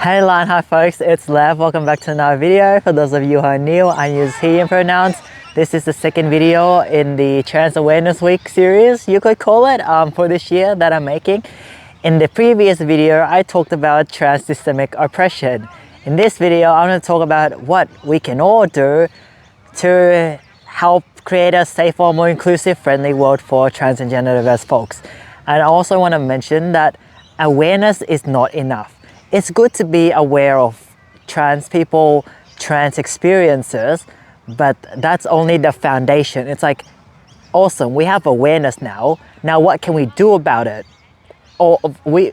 Hey Lan, hi folks, it's Lev. Welcome back to another video. For those of you who are new, I use he and pronouns. This is the second video in the Trans Awareness Week series, you could call it, for this year that I'm making. In the previous video, I talked about trans systemic oppression. In this video, I'm going to talk about what we can all do to help create a safer, more inclusive, friendly world for trans and gender diverse folks. And I also want to mention that awareness is not enough. It's good to be aware of trans people, trans experiences, but that's only the foundation. It's like, awesome, we have awareness now. Now what can we do about it? Or we're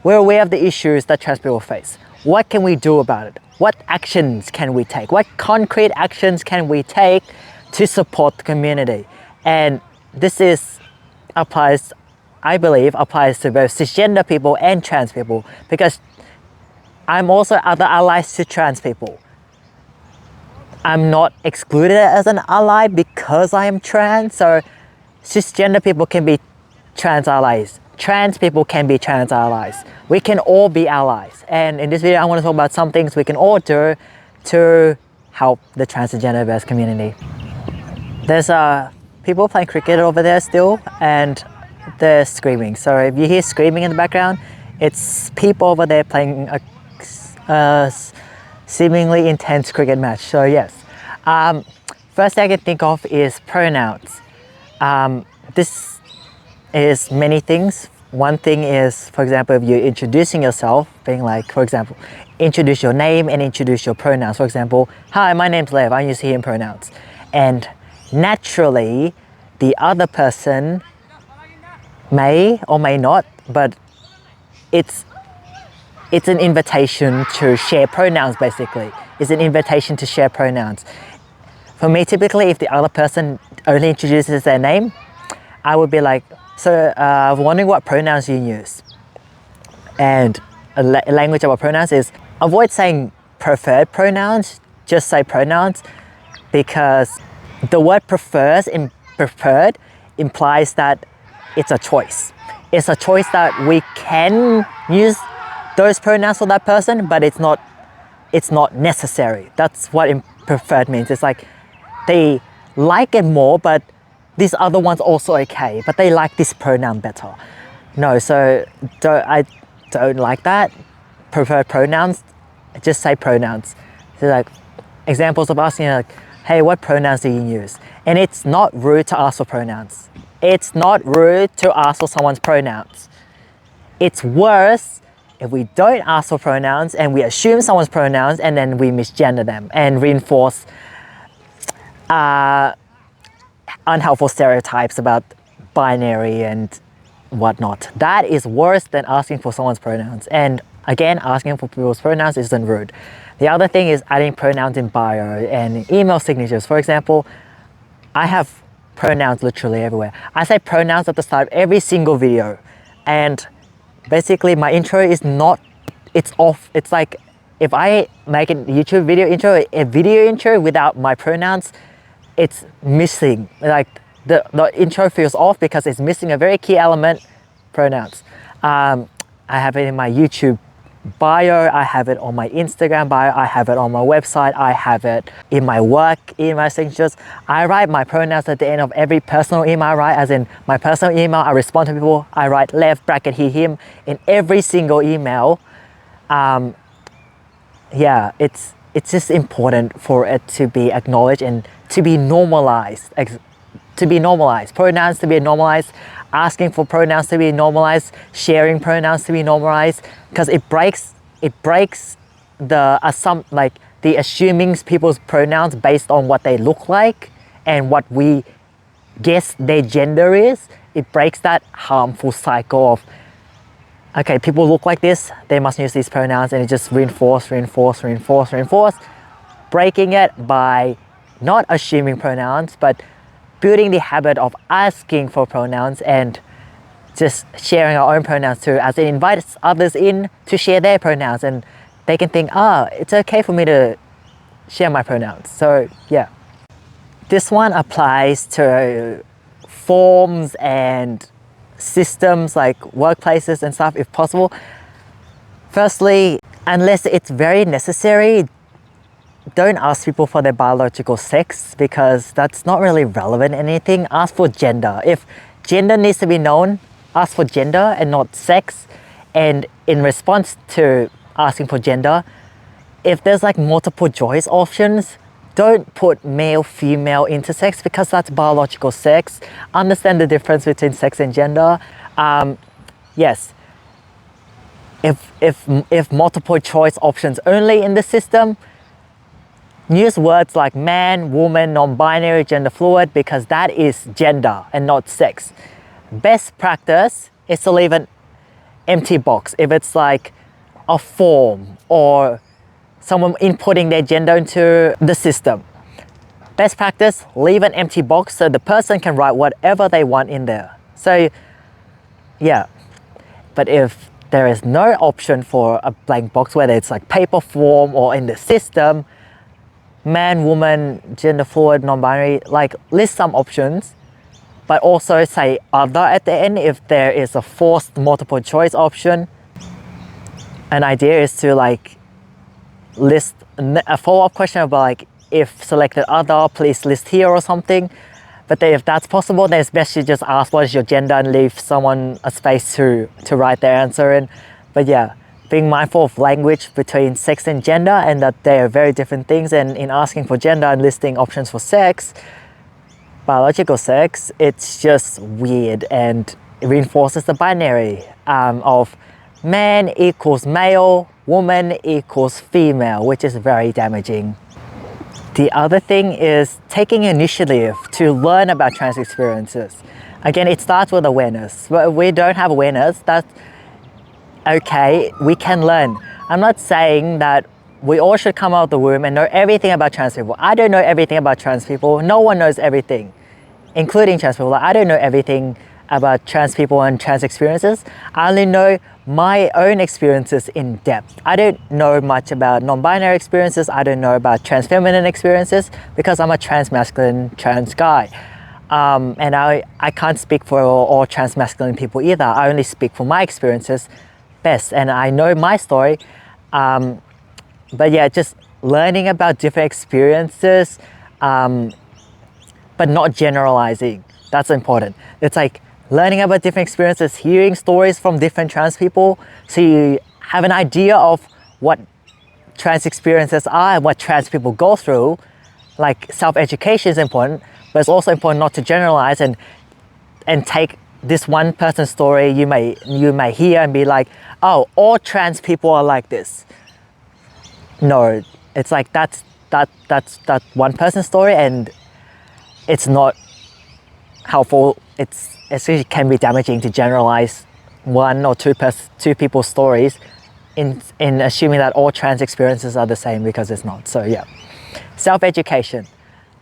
aware of the issues that trans people face. What can we do about it? What actions can we take? What concrete actions can we take to support the community? And this applies, I believe, applies to both cisgender people and trans people, because I'm also other allies to trans people. I'm not excluded as an ally because I am trans, so cisgender people can be trans allies. Trans people can be trans allies. We can all be allies. And in this video, I want to talk about some things we can all do to help the trans and gender diverse community. There's people playing cricket over there still, and they're screaming. So if you hear screaming in the background, it's people over there playing a seemingly intense cricket match. So yes, first thing I can think of is pronouns. This is many things. One thing is, for example, if you're introducing yourself, being like, for example, introduce your name and introduce your pronouns. For example, hi, my name's Lev, I use he and pronouns. And naturally, the other person may or may not, but it's an invitation to share pronouns, basically. It's an invitation to share pronouns. For me, typically, if the other person only introduces their name, I would be like, so I'm wondering what pronouns you use. And a language about pronouns is avoid saying preferred pronouns, just say pronouns, because the word preferred implies that it's a choice. It's a choice that we can use those pronouns for that person, but it's not necessary. That's what preferred means. It's like they like it more, but this other one's also okay, but they like this pronoun better. No, so I don't like that. Preferred pronouns, just say pronouns. So like examples of asking like, hey, what pronouns do you use? And it's not rude to ask for pronouns. It's not rude to ask for someone's pronouns. It's worse if we don't ask for pronouns and we assume someone's pronouns and then we misgender them and reinforce unhelpful stereotypes about binary and whatnot. That is worse than asking for someone's pronouns. And again, asking for people's pronouns isn't rude. The other thing is adding pronouns in bio and email signatures. For example, I have pronouns literally everywhere. I say pronouns at the start of every single video. And basically my intro is not, it's off. It's like if I make a YouTube video intro, a video intro without my pronouns, it's missing. Like the intro feels off because it's missing a very key element, pronouns. I have it in my YouTube bio, I have it on my Instagram bio, I have it on my website, I have it in my work, in my signatures. I write my pronouns at the end of every personal email I write, as in my personal email, I respond to people, I write Lev bracket he him in every single email. Yeah, it's just important for it to be acknowledged and to be normalized. Pronouns to be normalized, asking for pronouns to be normalized, sharing pronouns to be normalized, because it breaks the assuming people's pronouns based on what they look like and what we guess their gender is. It breaks that harmful cycle of, okay, people look like this, they must use these pronouns, and it just reinforce, breaking it by not assuming pronouns, but building the habit of asking for pronouns and just sharing our own pronouns too, as it invites others in to share their pronouns, and they can think, it's okay for me to share my pronouns. So yeah, this one applies to forms and systems like workplaces and stuff if possible. Firstly, Unless it's very necessary, don't ask people for their biological sex because that's not really relevant in anything. Ask for gender. If gender needs to be known, ask for gender and not sex. And in response to asking for gender, if there's like multiple choice options, don't put male, female, intersex because that's biological sex. Understand the difference between sex and gender. Yes, if multiple choice options only in the system, use words like man, woman, non-binary, gender fluid because that is gender and not sex. Best practice is to leave an empty box if it's like a form or someone inputting their gender into the system. Best practice, leave an empty box so the person can write whatever they want in there. So yeah, but if there is no option for a blank box, whether it's like paper form or in the system, man, woman, gender fluid, non-binary, like list some options, but also say other at the end if there is a forced multiple choice option. An idea is to like list a follow-up question about like if selected other, please list here or something. But then if that's possible, then it's best to just ask what is your gender and leave someone a space to write their answer in. But yeah, being mindful of language between sex and gender and that they are very different things, and in asking for gender and listing options for sex, biological sex, it's just weird and it reinforces the binary of man equals male, woman equals female, which is very damaging. The other thing is taking initiative to learn about trans experiences. Again, it starts with awareness. But we don't have awareness, that's okay, we can learn. I'm not saying that we all should come out of the womb and know everything about trans people. I don't know everything about trans people. No one knows everything, including trans people. I don't know everything about trans people and trans experiences. I only know my own experiences in depth. I don't know much about non-binary experiences. I don't know about trans feminine experiences because I'm a trans masculine trans guy. And I can't speak for all trans masculine people either. I only speak for my experiences best and I know my story. But yeah, just learning about different experiences, but not generalizing. That's important. It's like learning about different experiences, hearing stories from different trans people so you have an idea of what trans experiences are and what trans people go through. Like self-education is important, but it's also important not to generalize and take this one person's story you may hear and be like, oh, all trans people are like this. No, it's like that's one person's story and it's not helpful. It can be damaging to generalize one or two people's stories in assuming that all trans experiences are the same, because it's not. So yeah, self-education,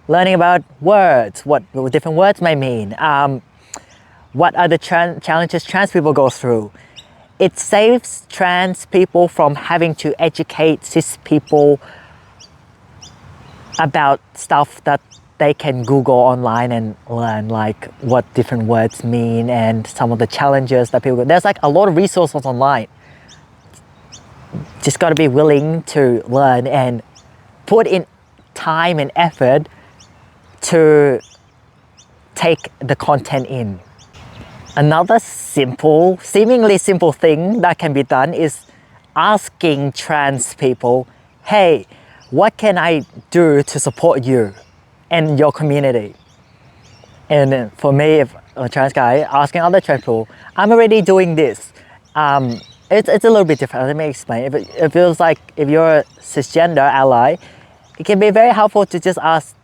learning about words, what different words may mean, what are the challenges trans people go through. It saves trans people from having to educate cis people about stuff that they can Google online and learn, like what different words mean and some of the challenges that people go. There's like a lot of resources online. Just got to be willing to learn and put in time and effort to take the content in. Another seemingly simple thing that can be done is asking trans people, hey, what can I do to support you and your community? And for me, if a trans guy asking other trans people, I'm already doing this. It's a little bit different. Let me explain. It feels like if you're a cisgender ally, it can be very helpful to just ask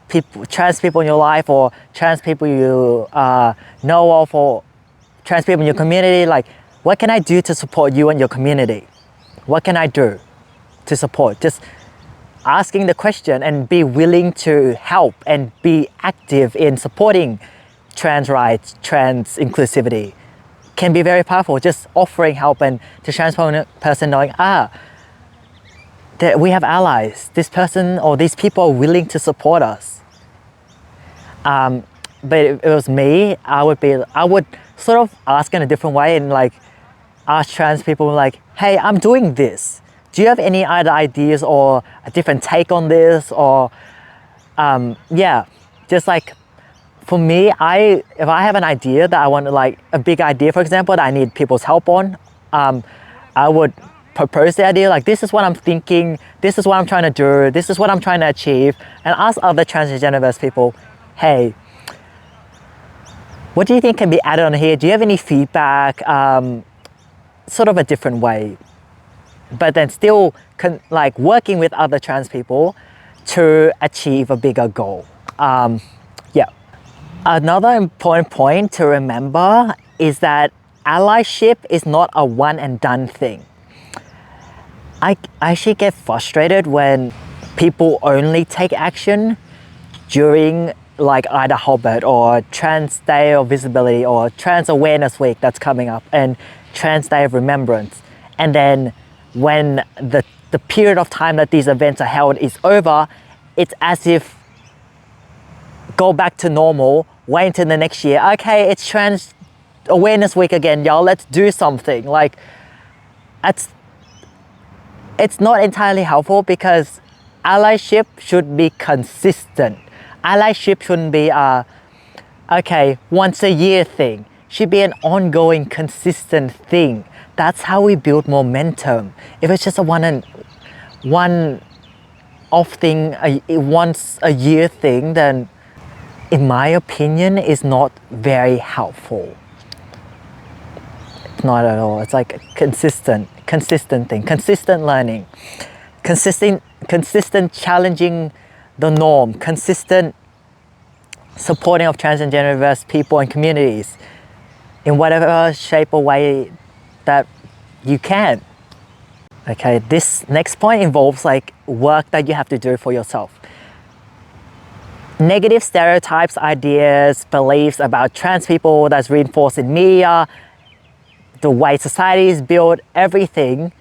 people, trans people in your life or trans people you know of or trans people in your community, like, what can I do to support you and your community? What can I do to support? Just asking the question and be willing to help and be active in supporting trans rights, trans inclusivity can be very powerful. Just offering help and to trans person knowing, that we have allies. This person or these people are willing to support us. But if it was me, I would sort of ask in a different way and like ask trans people like, hey, I'm doing this. Do you have any other ideas or a different take on this? Or yeah, just like for me, if I have an idea that I want to, like a big idea, for example, that I need people's help on, I would propose the idea, like, this is what I'm thinking, this is what I'm trying to do, this is what I'm trying to achieve, and ask other transgender people, hey, what do you think can be added on here? Do you have any feedback? Sort of a different way, but then still like working with other trans people to achieve a bigger goal. Yeah. Another important point to remember is that allyship is not a one and done thing. I actually get frustrated when people only take action during like either Hobart or Trans Day of Visibility or Trans Awareness Week that's coming up, and Trans Day of Remembrance. And then when the period of time that these events are held is over, it's as if go back to normal, wait until the next year. Okay, it's Trans Awareness Week again, y'all, let's do something. Like, it's not entirely helpful, because allyship should be consistent. Allyship shouldn't be a, okay, once a year thing. Should be an ongoing, consistent thing. That's how we build momentum. If it's just a one-off thing, once a year thing, then in my opinion, is not very helpful. It's not at all. It's like a consistent thing, consistent learning, consistent challenging the norm, consistent supporting of trans and gender diverse people and communities in whatever shape or way that you can. Okay, this next point involves like work that you have to do for yourself. Negative stereotypes, ideas, beliefs about trans people that's reinforced in media, the way society is built, everything,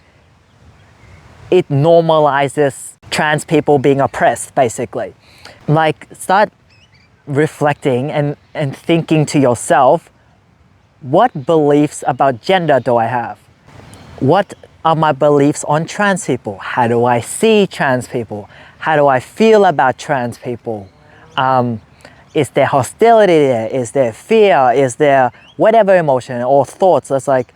it normalizes trans people being oppressed, basically. Like, start reflecting and thinking to yourself, what beliefs about gender do I have? What are my beliefs on trans people? How do I see trans people? How do I feel about trans people? Is there hostility there? Is there fear? Is there whatever emotion or thoughts? It's like,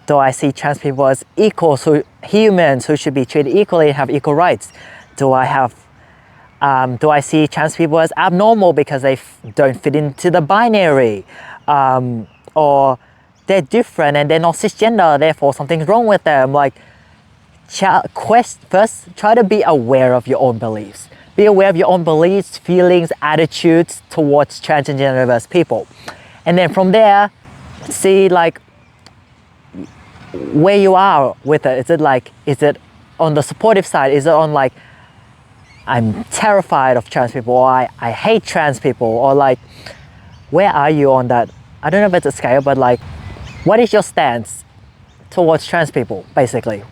do I see trans people as equals, humans who should be treated equally and have equal rights? Do I see trans people as abnormal because they don't fit into the binary? Or they're different and they're not cisgender, therefore something's wrong with them. Like, first, try to be aware of your own beliefs. Be aware of your own beliefs, feelings, attitudes towards trans and gender diverse people. And then from there, see like where you are with it. Is it on the supportive side? Is it on like, I'm terrified of trans people, or I hate trans people, or like, where are you on that? I don't know if it's a scale, but like, what is your stance towards trans people, basically?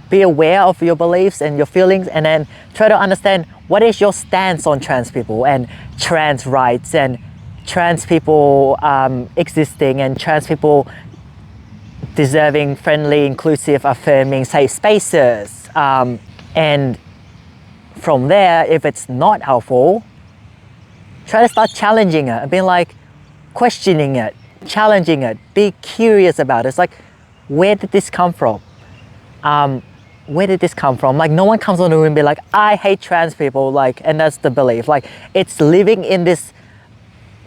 Be aware of your beliefs and your feelings, and then try to understand what is your stance on trans people and trans rights and trans people existing, and trans people deserving friendly, inclusive, affirming, safe spaces. And from there, if it's not helpful, try to start challenging it and being like, questioning it, challenging it, be curious about it. It's like, where did this come from? Where did this come from? Like, no one comes on the room and be like, I hate trans people, like, and that's the belief. Like, it's living in this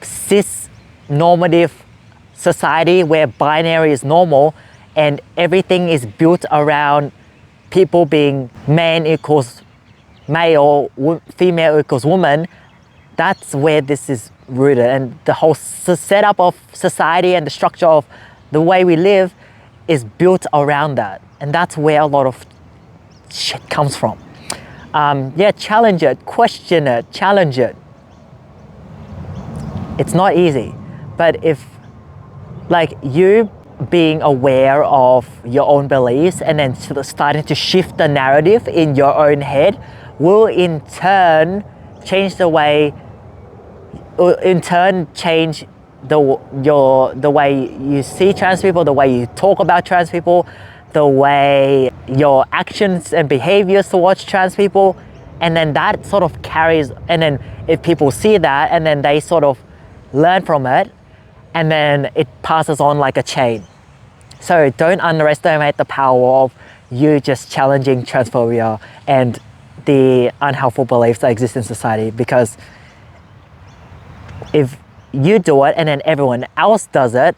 cis normative society where binary is normal and everything is built around people being man equals male, female equals woman. That's where this is rooted, and the whole setup of society and the structure of the way we live is built around that, and that's where a lot of shit comes from. Yeah, challenge it, question it, challenge it. It's not easy, but if like you being aware of your own beliefs and then starting to shift the narrative in your own head will in turn change the way, change the way you see trans people, the way you talk about trans people, the way your actions and behaviors towards trans people, and then that sort of carries, and then if people see that and then they sort of learn from it, and then it passes on like a chain. So don't underestimate the power of you just challenging transphobia and the unhelpful beliefs that exist in society, because if you do it and then everyone else does it,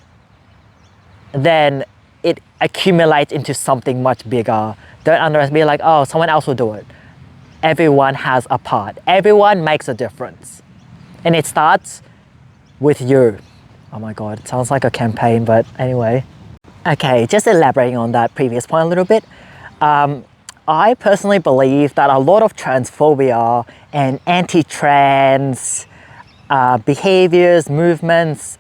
then it accumulates into something much bigger. Don't underestimate, like, oh, someone else will do it. Everyone has a part. Everyone makes a difference. And it starts with you. Oh my God, it sounds like a campaign, but anyway. Okay, just elaborating on that previous point a little bit. I personally believe that a lot of transphobia and anti-trans behaviors, movements,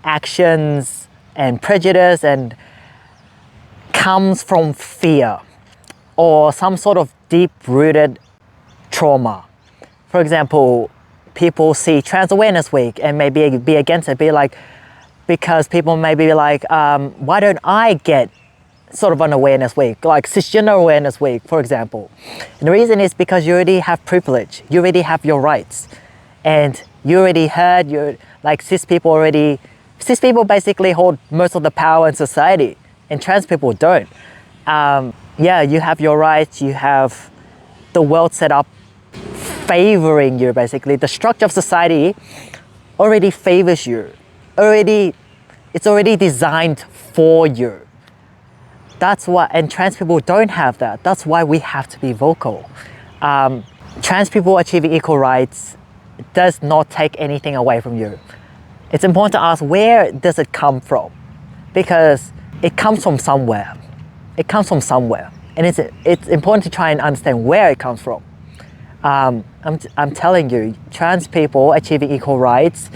actions, and prejudice and comes from fear or some sort of deep-rooted trauma. For example, people see Trans Awareness Week and maybe be against it, be like, because people may be like, why don't I get sort of an awareness week, like cisgender awareness week, for example. And the reason is because you already have privilege, you already have your rights, and you already heard, like cis people basically hold most of the power in society, and trans people don't. Yeah, you have your rights, you have the world set up favoring you, basically. The structure of society already favors you. It's already designed for you. That's why, and trans people don't have that. That's why we have to be vocal. Trans people achieving equal rights does not take anything away from you. It's important to ask, where does it come from? Because it comes from somewhere. It comes from somewhere. And it's important to try and understand where it comes from. I'm telling you, trans people achieving equal rights,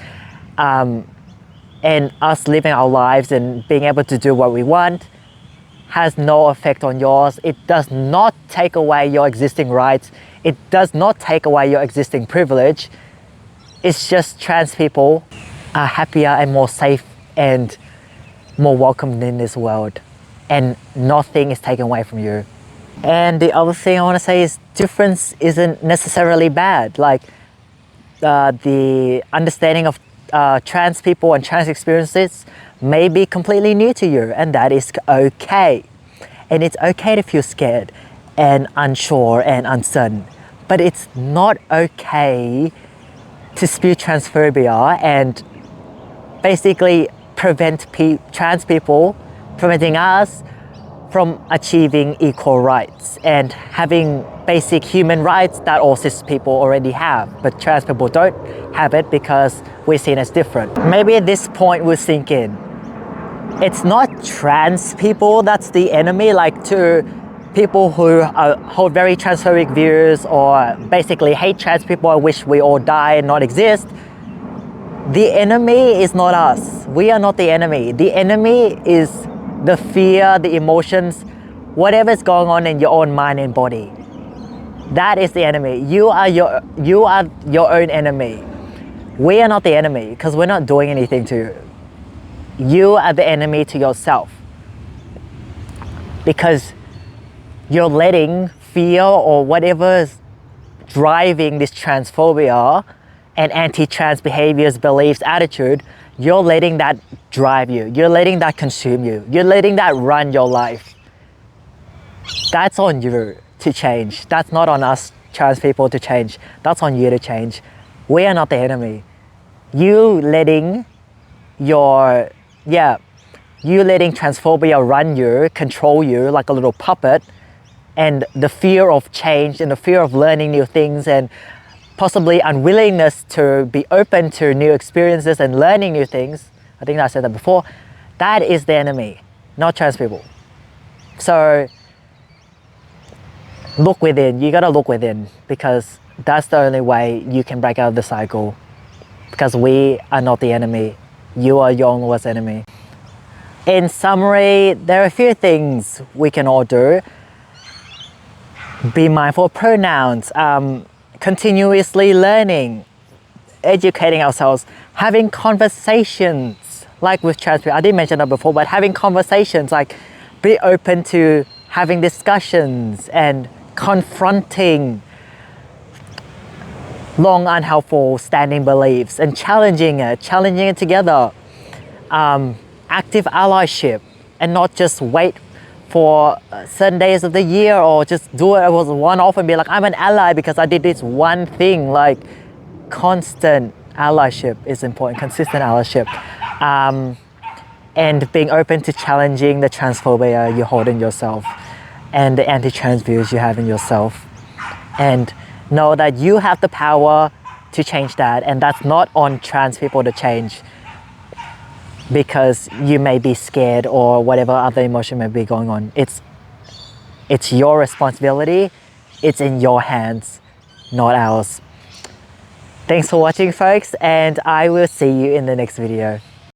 and us living our lives and being able to do what we want has no effect on yours. It does not take away your existing rights. It does not take away your existing privilege. It's just trans people are happier and more safe and more welcomed in this world, and nothing is taken away from you. And the other thing I want to say is difference isn't necessarily bad. Like the understanding of trans people and trans experiences may be completely new to you, and that is okay. And it's okay to feel scared and unsure and uncertain, but it's not okay to spew transphobia and basically prevent trans people, preventing us from achieving equal rights and having basic human rights that all cis people already have, but trans people don't have it because we're seen as different. Maybe at this point we'll sink in. It's not trans people that's the enemy, like to people who hold very transphobic views or basically hate trans people or wish we all die and not exist. The enemy is not us. We are not the enemy. The enemy is the fear, the emotions, whatever's going on in your own mind and body. That is the enemy. You are your own enemy. We are not the enemy because we're not doing anything to you. You are the enemy to yourself because you're letting fear or whatever is driving this transphobia and anti-trans behaviors, beliefs, attitude, you're letting that drive you. You're letting that consume you. You're letting that run your life. That's on you to change. That's not on us trans people to change. That's on you to change. We are not the enemy. You letting transphobia run you, control you like a little puppet, and the fear of change and the fear of learning new things and possibly unwillingness to be open to new experiences and learning new things, I think I said that before, that is the enemy, not trans people. So look within, you gotta look within, because that's the only way you can break out of the cycle, because we are not the enemy, you are your own worst enemy. In summary, there are a few things we can all do. Be mindful of pronouns, continuously learning, educating ourselves, having conversations, like with trans people. I didn't mention that before, but having conversations, like be open to having discussions and confronting long unhelpful standing beliefs and challenging it together. Active allyship, and not just wait for certain days of the year or just do it as one-off and be like, I'm an ally because I did this one thing. Like, constant allyship is important, consistent allyship. And being open to challenging the transphobia you hold in yourself and the anti-trans views you have in yourself. And know that you have the power to change that, and that's not on trans people to change because you may be scared or whatever other emotion may be going on. It's your responsibility. It's in your hands, not ours. Thanks for watching, folks, and I will see you in the next video.